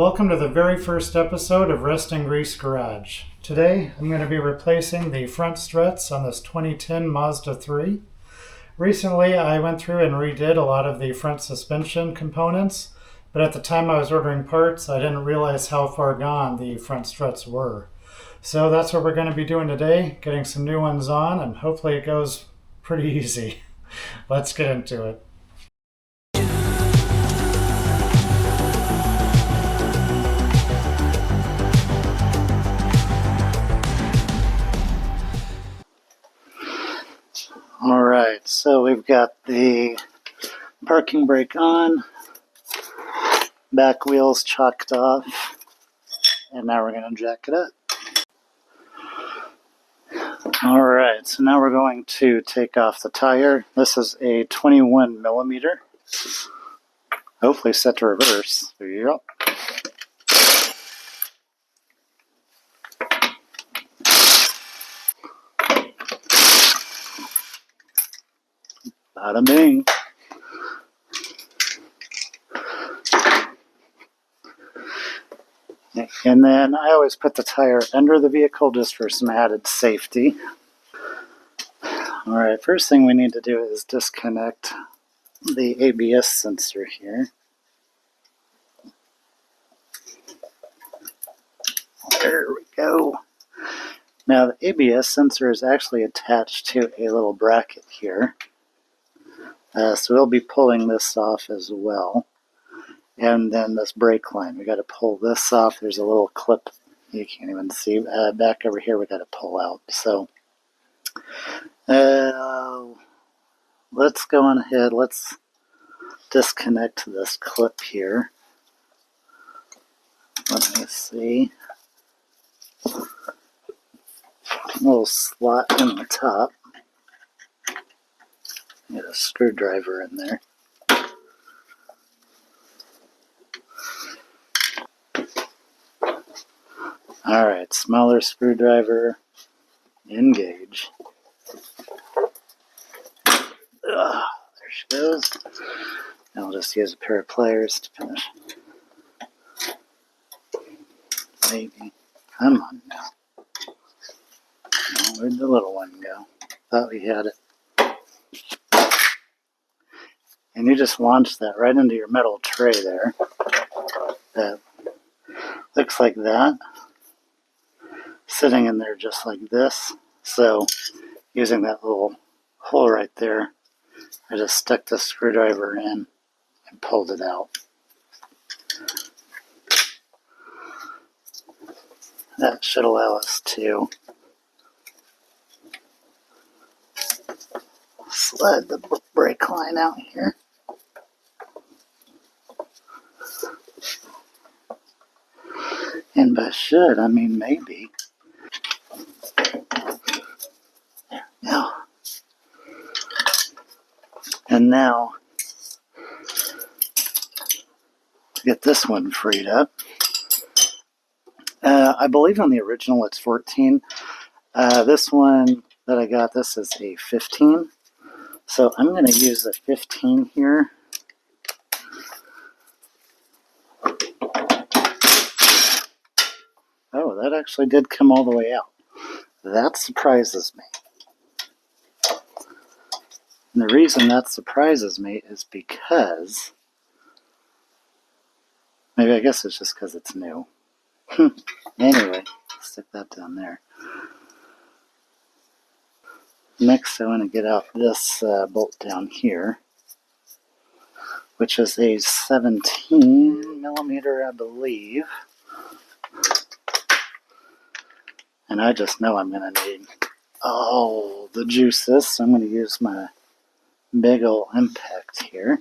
Welcome to the very first episode of Rest and Grease Garage. Today I'm going to be replacing the front struts on this 2010 Mazda 3. Recently I went through and redid a lot of the front suspension components, but at the time I was ordering parts I didn't realize how far gone the front struts were. So that's what we're going to be doing today, getting some new ones on, and hopefully it goes pretty easy. Let's get into it. Alright, so we've got the parking brake on, back wheels chalked off, and now we're going to jack it up. Alright, so now we're going to take off the tire. This is a 21 millimeter. Hopefully set to reverse. There you go. Bada bing. And then I always put the tire under the vehicle just for some added safety. Alright, first thing we need to do is disconnect the ABS sensor here. There we go. Now the ABS sensor is actually attached to a little bracket here. So we'll be pulling this off as well. And then this brake line, we got to pull this off. There's a little clip you can't even see. Back over here we got to pull out. So let's go on ahead. Let's disconnect this clip here. Let me see. A little slot in the top. Get a screwdriver in there. Alright, smaller screwdriver, engage. There she goes. Now I'll just use a pair of pliers to finish. Maybe. Come on now. Oh, where'd the little one go? Thought we had it. And you just launch that right into your metal tray there. That looks like that. Sitting in there just like this. So using that little hole right there, I just stuck the screwdriver in and pulled it out. That should allow us to slide the brake line out here. And by should, I mean maybe. There we go. And now, to get this one freed up, I believe on the original it's 14. This one that I got, this is a 15. So I'm going to use the 15 here. Oh, that actually did come all the way out. That surprises me. And the reason that surprises me is because, maybe I guess it's just because it's new. Anyway, stick that down there. Next I want to get out this bolt down here, which is a 17 millimeter, I believe. And I just know I'm going to need all the juices, so I'm going to use my big ol' impact here.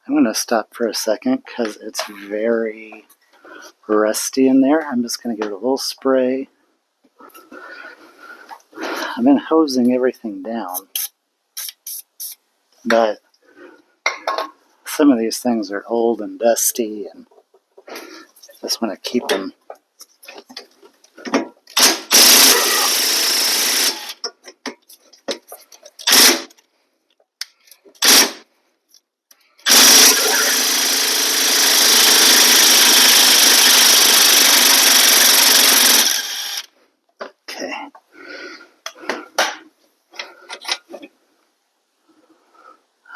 I'm going to stop for a second because it's very rusty in there. I'm just going to give it a little spray. I've been hosing everything down, but some of these things are old and dusty, and I just want to keep them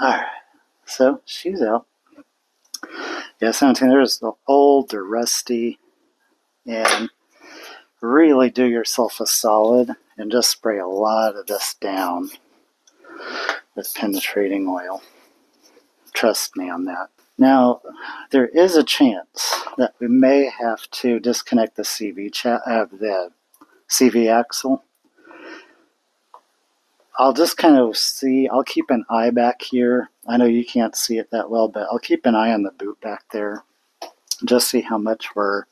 Alright, so she's out. Yeah, 17, there's the old, they're rusty, and really do yourself a solid and just spray a lot of this down with penetrating oil. Trust me on that. Now, there is a chance that we may have to disconnect the CV axle. I'll just kind of see, I'll keep an eye back here. I know you can't see it that well, but I'll keep an eye on the boot back there. Just see how much we're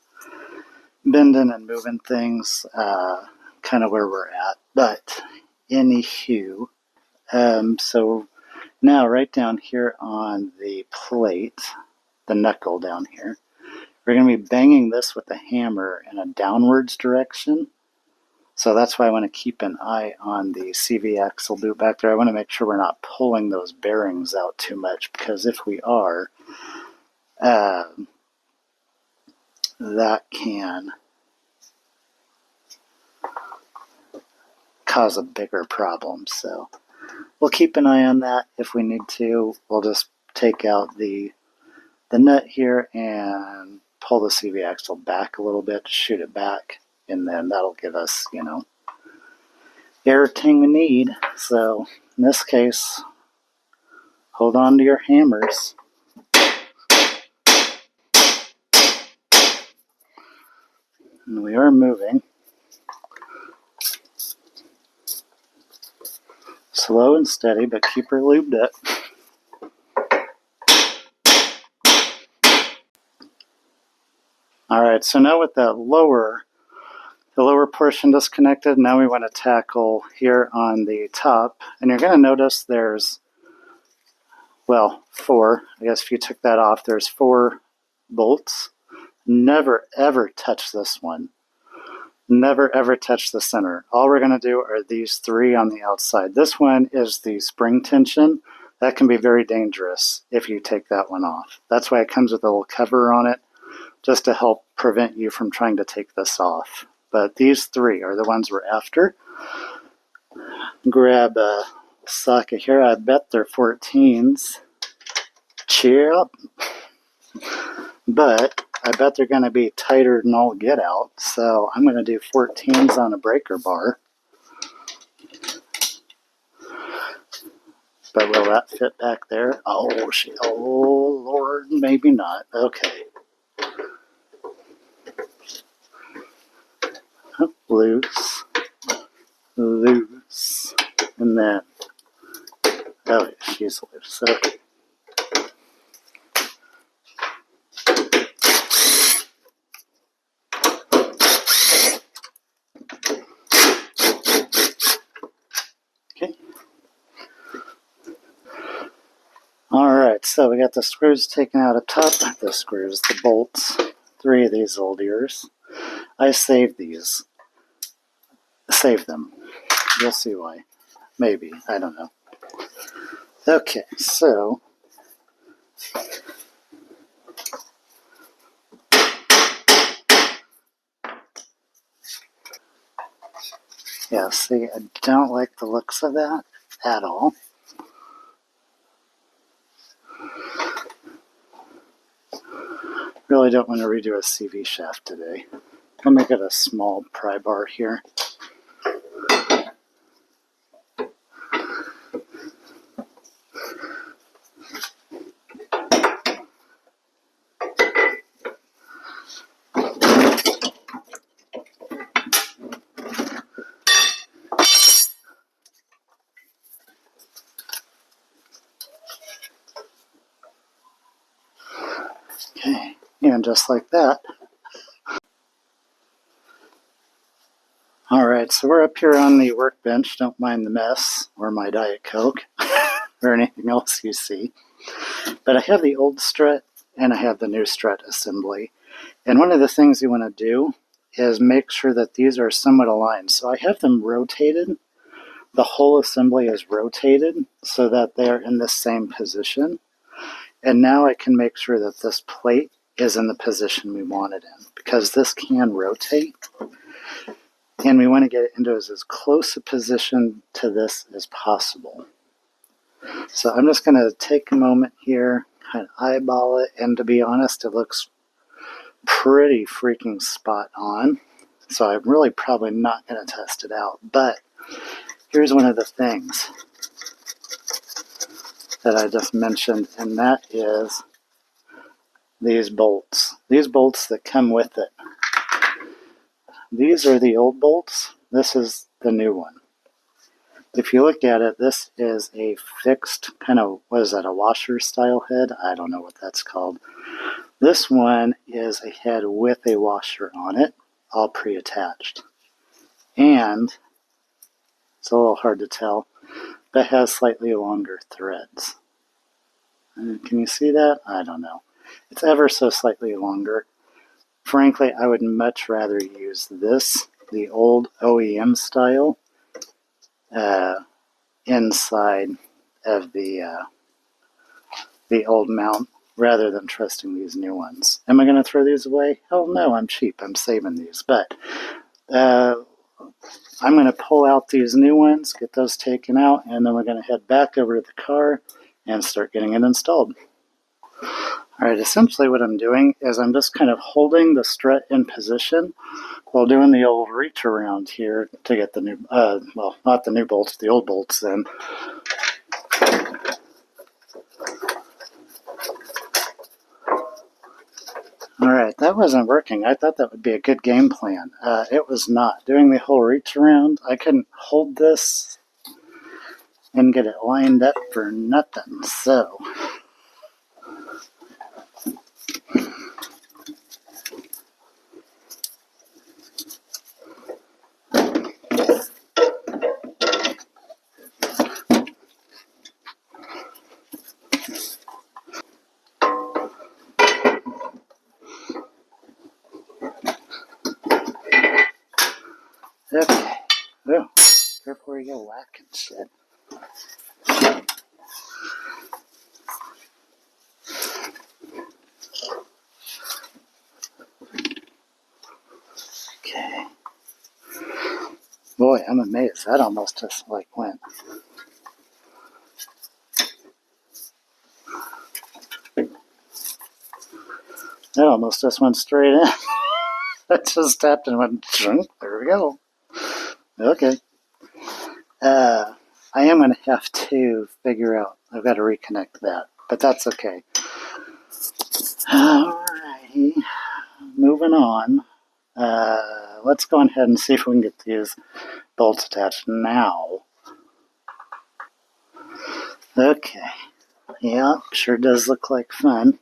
bending and moving things, kind of where we're at. But anywho, so now right down here on the plate, the knuckle down here, we're going to be banging this with the hammer in a downwards direction. So that's why I want to keep an eye on the CV axle boot back there. I want to make sure we're not pulling those bearings out too much, because if we are, that can cause a bigger problem. So we'll keep an eye on that. If we need to, we'll just take out the nut here and pull the CV axle back a little bit, shoot it back, and then that'll give us, everything we need. So in this case, hold on to your hammers. And we are moving. Slow and steady, but keep her lubed up. Alright, so now with that the lower portion disconnected, now we want to tackle here on the top. And you're going to notice there's, well, 4. I guess if you took that off, there's 4 bolts. Never ever touch this one. Never ever touch the center. All we're going to do are these 3 on the outside. This one is the spring tension. That can be very dangerous if you take that one off. That's why it comes with a little cover on it, just to help prevent you from trying to take this off. But these 3 are the ones we're after. Grab a socket here. I bet they're 14s. Cheer up. But I bet they're going to be tighter than all get out. So I'm going to do 14s on a breaker bar. But will that fit back there? Oh, Lord, maybe not. Okay. Loose, loose, and then, oh, she's loose. Okay. Okay. Alright, so we got the screws taken out of top, the bolts, 3 of these old ears. I saved these. Save them. You'll see why. Maybe. I don't know. Okay, so yeah, see, I don't like the looks of that at all. Really don't want to redo a CV shaft today. I'll make it a small pry bar here. Okay, and just like that. Alright, so we're up here on the workbench. Don't mind the mess, or my Diet Coke, or anything else you see. But I have the old strut, and I have the new strut assembly. And one of the things you want to do is make sure that these are somewhat aligned. So I have them rotated. The whole assembly is rotated so that they are in the same position. And now I can make sure that this plate is in the position we want it in, because this can rotate. And we want to get it into as close a position to this as possible. So I'm just going to take a moment here, kind of eyeball it, and to be honest, it looks pretty freaking spot on. So I'm really probably not going to test it out. But here's one of the things that I just mentioned, and that is these bolts. These bolts that come with it. These are the old bolts. This is the new one. If you look at it, this is a fixed kind of, what is that, a washer style head? I don't know what that's called. This one is a head with a washer on it, all pre-attached. And it's a little hard to tell, but has slightly longer threads. Can you see that? I don't know. It's ever so slightly longer. Frankly, I would much rather use this, the old OEM style, inside of the old mount, rather than trusting these new ones. Am I going to throw these away? Hell no, I'm cheap. I'm saving these. But I'm going to pull out these new ones, get those taken out, and then we're going to head back over to the car and start getting it installed. Alright, essentially what I'm doing is I'm just kind of holding the strut in position while doing the old reach around here to get the new, well, not the new bolts, the old bolts in. Alright, that wasn't working. I thought that would be a good game plan. It was not. Doing the whole reach around, I couldn't hold this and get it lined up for nothing, so... Okay. Oh, careful where you go whacking shit. Okay. Boy, I'm amazed. That almost just like went. That almost just went straight in. I just tapped and went, there we go. Okay. I am going to have to figure out, I've got to reconnect that, but that's okay. Alrighty, moving on. Let's go ahead and see if we can get these bolts attached now. Okay. Yeah, sure does look like fun.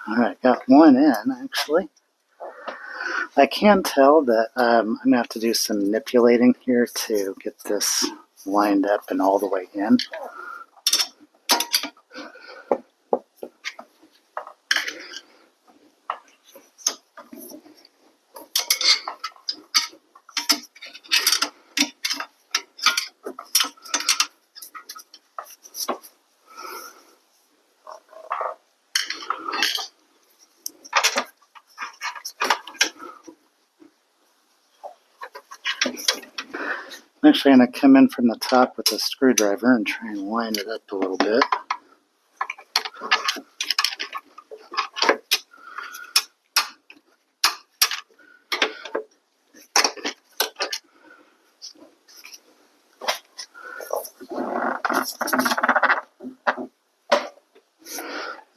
Alright, got one in, actually. I can tell that I'm going to have to do some manipulating here to get this lined up and all the way in. I'm actually going to come in from the top with a screwdriver and try and line it up a little bit.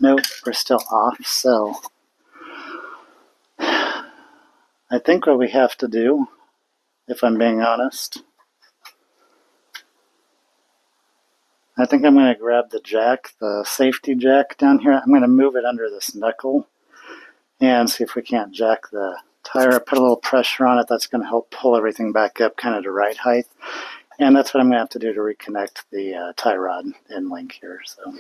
Nope, we're still off, so I think what we have to do, if I'm being honest, I think I'm going to grab the jack, the safety jack down here. I'm going to move it under this knuckle and see if we can't jack the tire. Put a little pressure on it. That's going to help pull everything back up kind of to right height. And that's what I'm going to have to do to reconnect the tie rod in link here. So.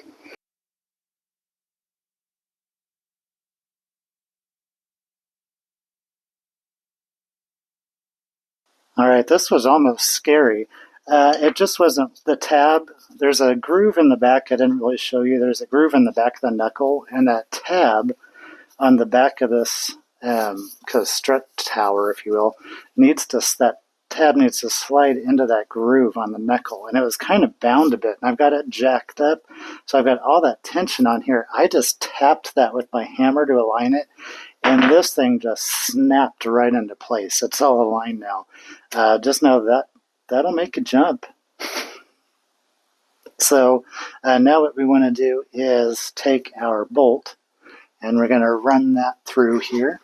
All right, this was almost scary. It just wasn't the tab. There's a groove in the back. I didn't really show you. There's a groove in the back of the knuckle, and that tab on the back of this because strut tower, if you will, that tab needs to slide into that groove on the knuckle, and it was kind of bound a bit, and I've got it jacked up, so I've got all that tension on here. I just tapped that with my hammer to align it, and this thing just snapped right into place. It's all aligned now. Just know that that'll make a jump. So now what we want to do is take our bolt, and we're going to run that through here.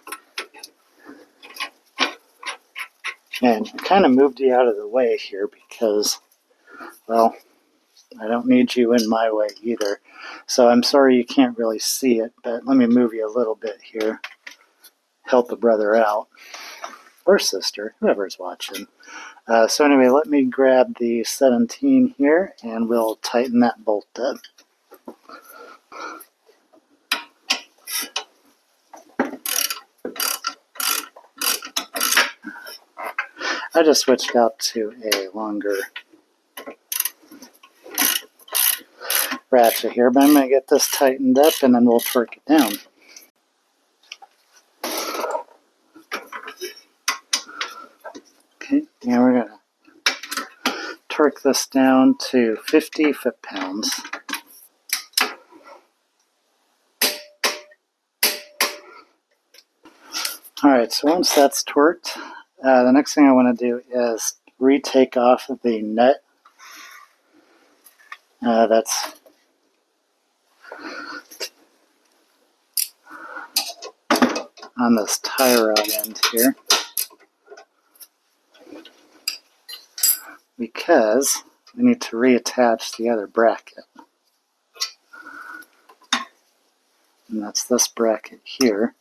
And kind of moved you out of the way here because, well, I don't need you in my way either. So I'm sorry you can't really see it, but let me move you a little bit here. Help a brother out. Or sister, whoever's watching. So anyway, let me grab the 17 here, and we'll tighten that bolt up. I just switched out to a longer ratchet here, but I'm going to get this tightened up and then we'll torque it down. Okay, now we're going to torque this down to 50 foot-pounds. Alright, so once that's torqued, the next thing I want to do is retake off of the nut that's on this tie rod end here, because we need to reattach the other bracket. And that's this bracket here.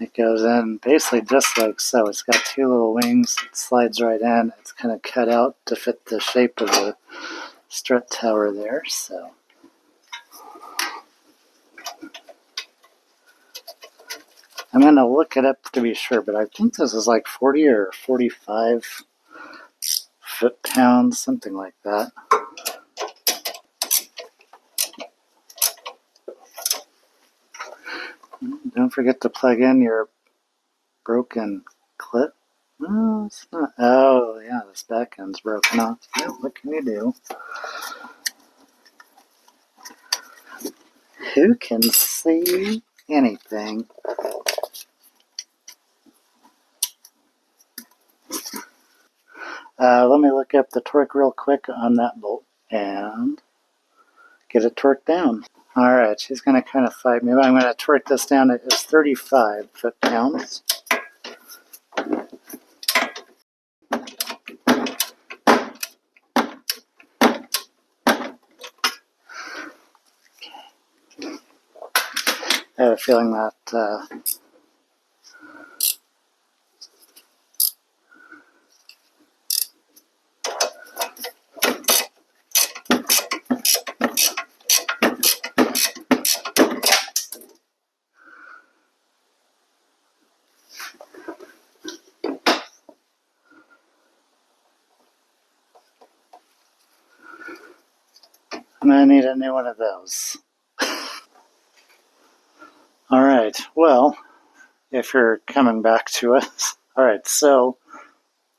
It goes in basically just like so. It's got two little wings. It slides right in. It's kind of cut out to fit the shape of the strut tower there. So I'm going to look it up to be sure, but I think this is like 40 or 45 foot-pounds, something like that. Don't forget to plug in your broken clip. No, it's not. Oh, yeah, this back end's broken off. Yeah, what can you do? Who can see anything? Let me look up the torque real quick on that bolt and get it torqued down. Alright, she's going to kind of fight me, but I'm going to torque this down to 35 foot-pounds. I have a feeling that I'm going to need a new one of those. Alright, well, if you're coming back to us. Alright, so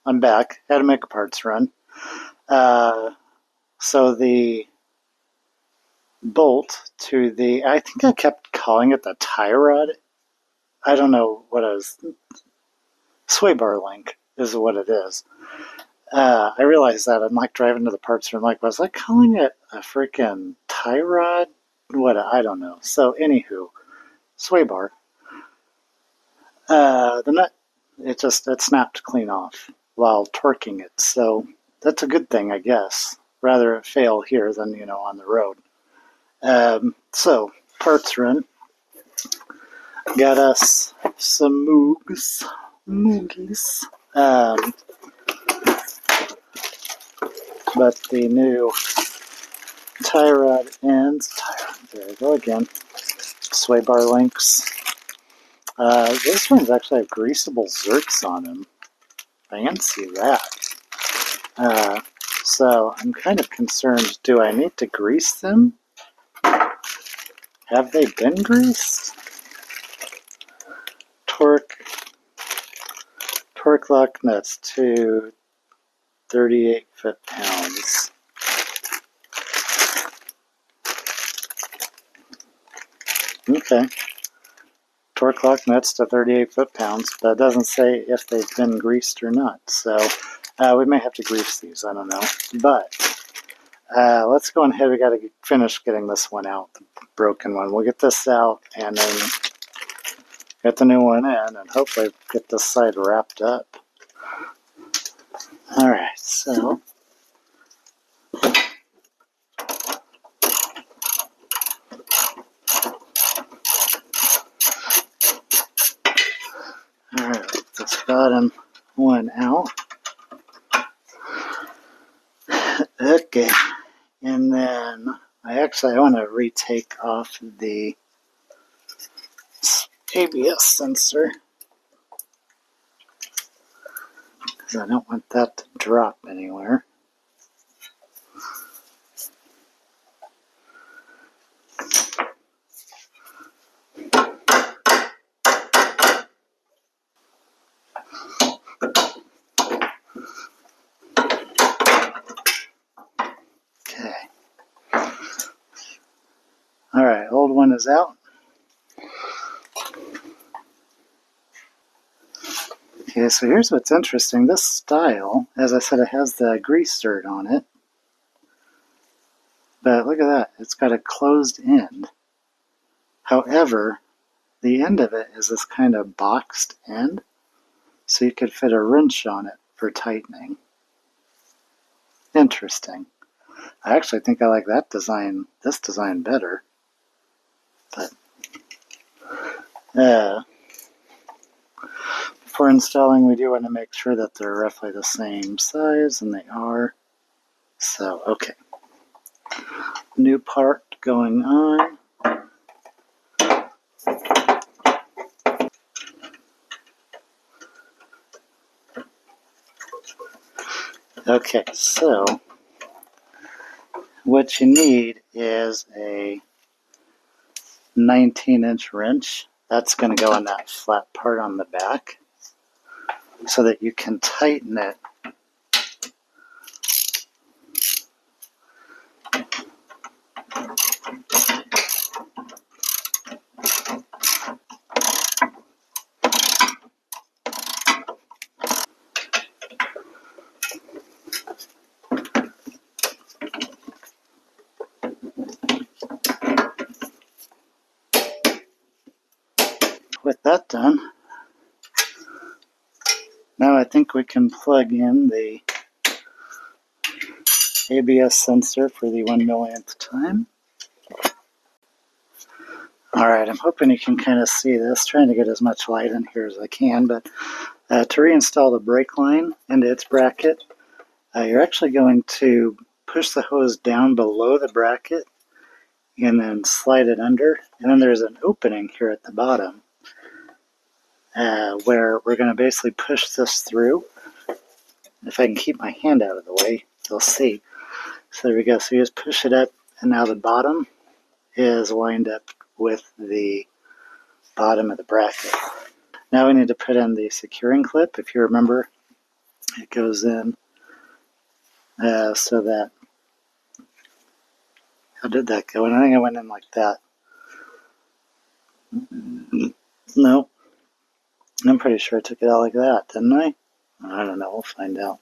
I'm back. Had to make a parts run. So the bolt to the, I think I kept calling it the tie rod. I don't know what it is. Sway bar link is what it is. I realized that. I'm like driving to the parts room, like, was I calling it a freaking tie rod? What? I don't know. So, anywho, sway bar. The nut, it snapped clean off while torquing it. So, that's a good thing, I guess. Rather it fail here than, on the road. So, parts run. Got us some moogies. But the new tie rod ends, there we go again, sway bar links. This one's actually have greasable zerks on them. Fancy that. So I'm kind of concerned, do I need to grease them? Have they been greased? Torque lock nuts to 38 foot-pounds. Okay. Torque lock nuts to 38 foot-pounds, but it doesn't say if they've been greased or not. So we may have to grease these, I don't know. But let's go ahead. We got to finish getting this one out, the broken one. We'll get this out and then get the new one in and hopefully get this side wrapped up. Alright, so alright, get this bottom one out. Okay, and then I want to retake off the ABS sensor because I don't want that to drop anywhere. Okay. Alright, old one is out. Okay, so here's what's interesting. This style, as I said, it has the grease dirt on it. But look at that. It's got a closed end. However, the end of it is this kind of boxed end. So you could fit a wrench on it for tightening. Interesting. I actually think I like this design better. But before installing, we do want to make sure that they're roughly the same size, and they are. So, okay. New part going on. Okay, so what you need is a 19-inch wrench. That's going to go in that flat part on the back so that you can tighten it. With that done, now I think we can plug in the ABS sensor for the 1 millionth time. Alright, I'm hoping you can kind of see this, trying to get as much light in here as I can, but to reinstall the brake line into its bracket, you're actually going to push the hose down below the bracket and then slide it under, and then there's an opening here at the bottom where we're going to basically push this through. If I can keep my hand out of the way, you'll see. So there we go. So you just push it up, and now the bottom is lined up with the bottom of the bracket. Now we need to put in the securing clip. If you remember, it goes in so that, how did that go? And I think it went in like that. No, I'm pretty sure I took it out like that, didn't I? I don't know, we'll find out.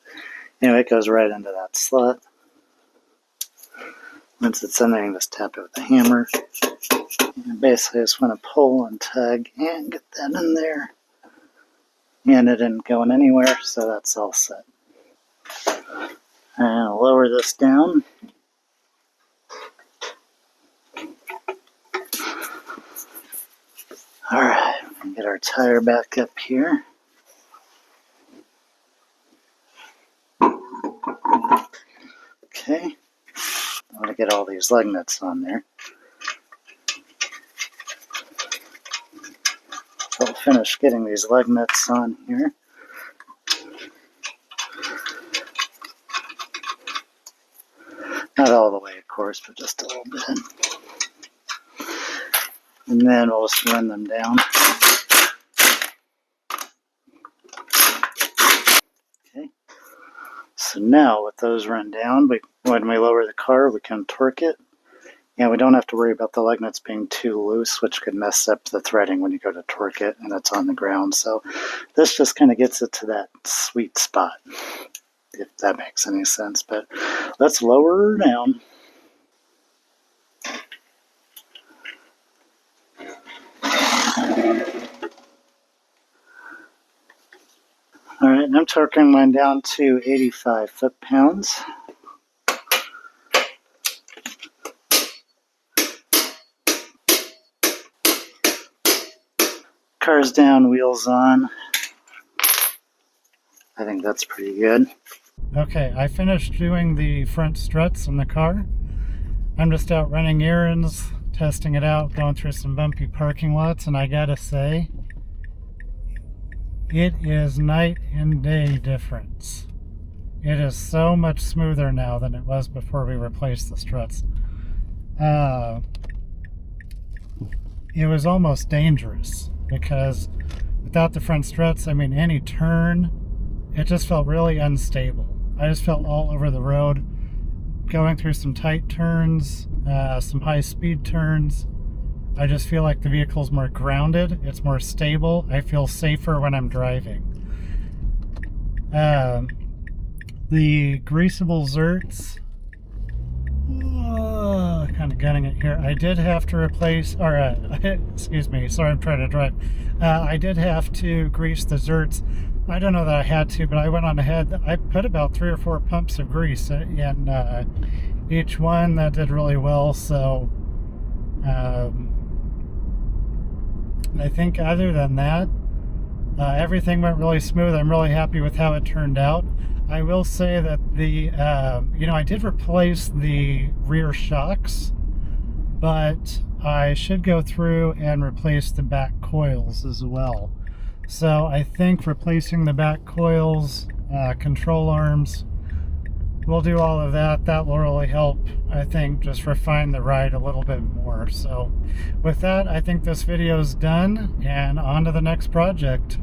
Anyway, it goes right into that slot. Once it's in there, you just tap it with the hammer. And basically, I just want to pull and tug and get that in there. And it isn't going anywhere, so that's all set. And I'll lower this down. Alright, get our tire back up here. Okay. I want to get all these lug nuts on there. So I'll finish getting these lug nuts on here. Not all the way, of course, but just a little bit. And then we'll just run them down. Okay. So now with those run down, when we lower the car, we can torque it. And we don't have to worry about the lug nuts being too loose, which could mess up the threading when you go to torque it and it's on the ground. So this just kind of gets it to that sweet spot, if that makes any sense. But let's lower her down. All right, and I'm torquing mine down to 85 foot-pounds. Car's down, wheels on. I think that's pretty good. Okay, I finished doing the front struts in the car. I'm just out running errands, testing it out, going through some bumpy parking lots, and I gotta say, it is night and day difference. It is so much smoother now than it was before we replaced the struts. It was almost dangerous because without the front struts, I mean, any turn, it just felt really unstable. I just felt all over the road, going through some tight turns, some high speed turns. I just feel like the vehicle's more grounded, it's more stable, I feel safer when I'm driving. The greasable zerts, kind of gunning it here. I did have to replace, or excuse me, sorry, I'm trying to drive. I did have to grease the zerts. I don't know that I had to, but I went on ahead. I put about 3 or 4 pumps of grease in each one. That did really well. So I think other than that, everything went really smooth. I'm really happy with how it turned out. I will say that the, I did replace the rear shocks, but I should go through and replace the back coils as well. So I think replacing the back coils, control arms, we'll do all of that. That will really help, I think, just refine the ride a little bit more. So with that, I think this video is done, and on to the next project.